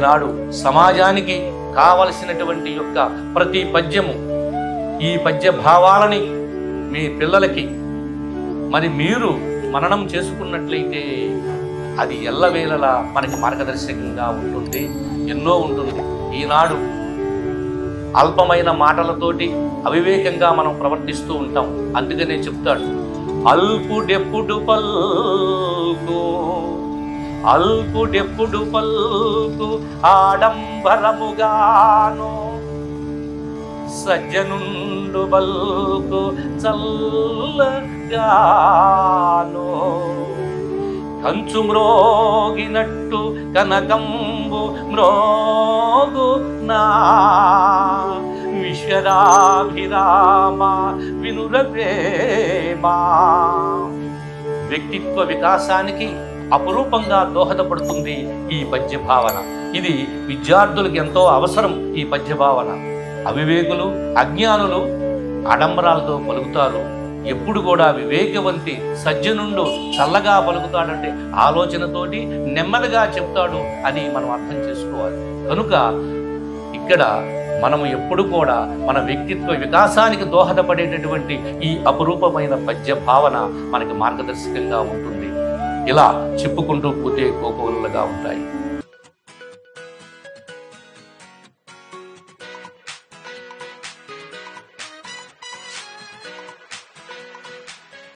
ఈనాడు సమాజానికి కావలసినటువంటి యొక్క ప్రతి పద్యము, ఈ పద్య భావాలని మీ పిల్లలకి మరి మీరు మననం చేసుకున్నట్లయితే అది ఎల్లవేళలా మనకి మార్గదర్శకంగా ఉంటుంది, ఎన్నో ఉంటుంది. ఈనాడు అల్పమైన మాటలతోటి అవివేకంగా మనం ప్రవర్తిస్తూ ఉంటాం. అందుకనే చెప్తాడు, అల్పుడెప్పుడు పల్కు, అల్పుడెప్పుడు పల్కు ఆడంబరముగాను, సజ్జనుండు బల్కు చల్లగాను, కంచు మ్రోగినట్టు కనకంబు మ్రోగు నా విశ్వరాభిరామ వినురవేమా. వ్యక్తిత్వ వికాసానికి అపురూపంగా దోహదపడుతుంది ఈ పద్య భావన. ఇది విద్యార్థులకు ఎంతో అవసరం. ఈ పద్య భావన అవివేకులు, అజ్ఞానులు ఆడంబరాలతో పలుకుతారు. ఎప్పుడు కూడా వివేకవంతి సజ్జనుండు చల్లగా పలుకుతాడంటే ఆలోచనతోటి నెమ్మదిగా చెప్తాడు అని మనం అర్థం చేసుకోవాలి. కనుక ఇక్కడ మనము ఎప్పుడు కూడా మన వ్యక్తిత్వ వికాసానికి దోహదపడేటటువంటి ఈ అపురూపమైన పద్య భావన మనకి మార్గదర్శకంగా ఉంటుంది. ఇలా చెప్పుకుంటూ పోతే కోకోలుగా ఉంటాయి.